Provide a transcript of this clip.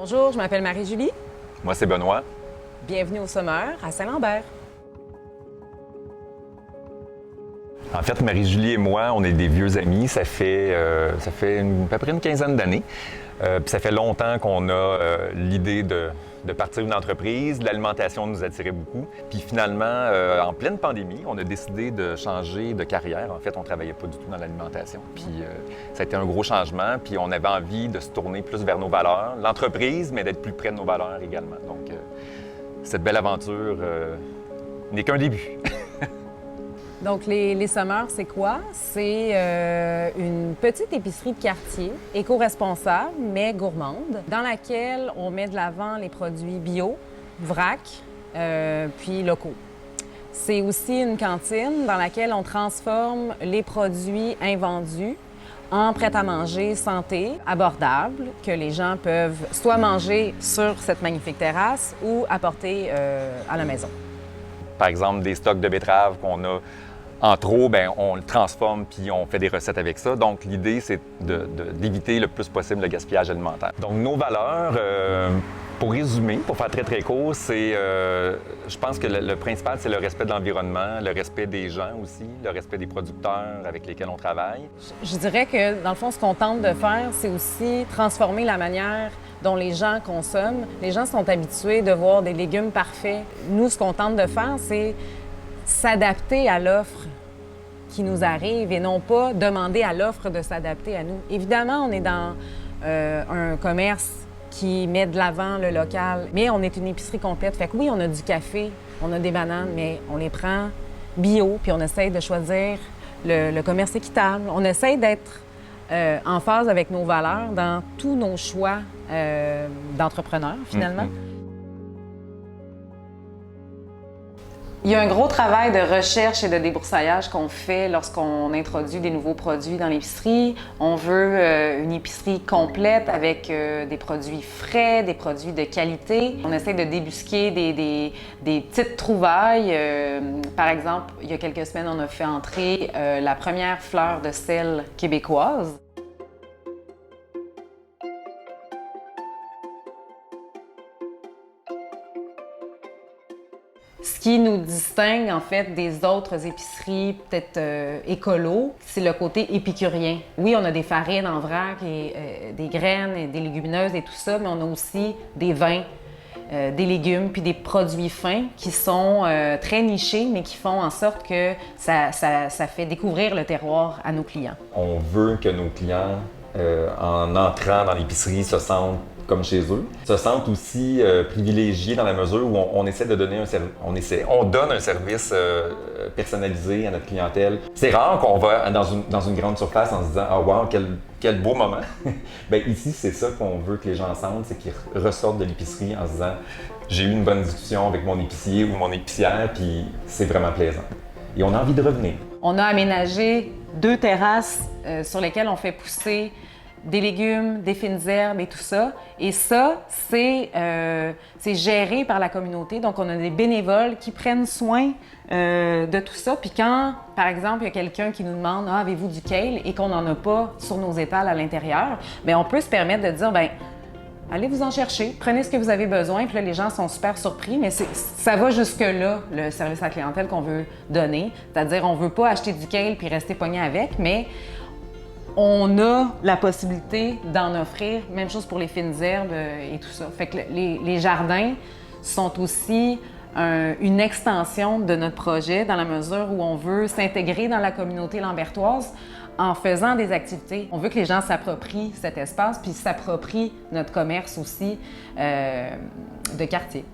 Bonjour, je m'appelle Marie-Julie. Moi, c'est Benoît. Bienvenue au Sommeur à Saint-Lambert. En fait, Marie-Julie et moi, on est des vieux amis. Ça fait à peu près une quinzaine d'années. Puis ça fait longtemps qu'on a l'idée de partir une entreprise. L'alimentation nous attirait beaucoup. Puis finalement, en pleine pandémie, on a décidé de changer de carrière. En fait, on ne travaillait pas du tout dans l'alimentation. Puis ça a été un gros changement. Puis on avait envie de se tourner plus vers nos valeurs, l'entreprise, mais d'être plus près de nos valeurs également. Donc, cette belle aventure n'est qu'un début. Donc, les Sommeurs, c'est quoi? C'est une petite épicerie de quartier, éco-responsable, mais gourmande, dans laquelle on met de l'avant les produits bio, vrac, puis locaux. C'est aussi une cantine dans laquelle on transforme les produits invendus en prêt-à-manger santé, abordable, que les gens peuvent soit manger sur cette magnifique terrasse ou apporter à la maison. Par exemple, des stocks de betteraves qu'on a en trop, bien, on le transforme puis on fait des recettes avec ça. Donc, l'idée, c'est d'éviter le plus possible le gaspillage alimentaire. Donc, nos valeurs, pour résumer, pour faire très, très court, c'est, je pense que le principal, c'est le respect de l'environnement, le respect des gens aussi, le respect des producteurs avec lesquels on travaille. Je dirais que, dans le fond, ce qu'on tente de faire, c'est aussi transformer la manière dont les gens consomment. Les gens sont habitués de voir des légumes parfaits. Nous, ce qu'on tente de faire, c'est s'adapter à l'offre qui nous arrive et non pas demander à l'offre de s'adapter à nous. Évidemment, on est dans un commerce qui met de l'avant le local, mais on est une épicerie complète. Fait que oui, on a du café, on a des bananes, mais on les prend bio, puis on essaye de choisir le commerce équitable. On essaye d'être en phase avec nos valeurs dans tous nos choix d'entrepreneurs, finalement. Il y a un gros travail de recherche et de débroussaillage qu'on fait lorsqu'on introduit des nouveaux produits dans l'épicerie. On veut une épicerie complète avec des produits frais, des produits de qualité. On essaie de débusquer des petites trouvailles. Par exemple, il y a quelques semaines, on a fait entrer la première fleur de sel québécoise. Ce qui nous distingue, en fait, des autres épiceries, peut-être écolo, c'est le côté épicurien. Oui, on a des farines en vrac et des graines et des légumineuses et tout ça, mais on a aussi des vins, des légumes, puis des produits fins qui sont très nichés, mais qui font en sorte que ça fait découvrir le terroir à nos clients. On veut que nos clients, en entrant dans l'épicerie, se sentent comme chez eux, se sentent aussi privilégiés dans la mesure où on essaie de donner on donne un service personnalisé à notre clientèle. C'est rare qu'on va dans une grande surface en se disant « Ah wow, quel beau moment! » Bien ici, c'est ça qu'on veut que les gens sentent, c'est qu'ils ressortent de l'épicerie en se disant « J'ai eu une bonne discussion avec mon épicier ou mon épicière, puis c'est vraiment plaisant. » Et on a envie de revenir. On a aménagé 2 terrasses sur lesquelles on fait pousser des légumes, des fines herbes et tout ça. Et ça, c'est géré par la communauté. Donc, on a des bénévoles qui prennent soin de tout ça. Puis quand, par exemple, il y a quelqu'un qui nous demande « Ah, avez-vous du kale? » et qu'on n'en a pas sur nos étals à l'intérieur, bien, on peut se permettre de dire « Bien, allez vous en chercher, prenez ce que vous avez besoin. » Puis là, les gens sont super surpris, mais ça va jusque-là, le service à la clientèle qu'on veut donner. C'est-à-dire, on ne veut pas acheter du kale puis rester pogné avec, mais on a la possibilité d'en offrir. Même chose pour les fines herbes et tout ça. Fait que les jardins sont aussi une extension de notre projet dans la mesure où on veut s'intégrer dans la communauté lambertoise en faisant des activités. On veut que les gens s'approprient cet espace puis s'approprient notre commerce aussi de quartier.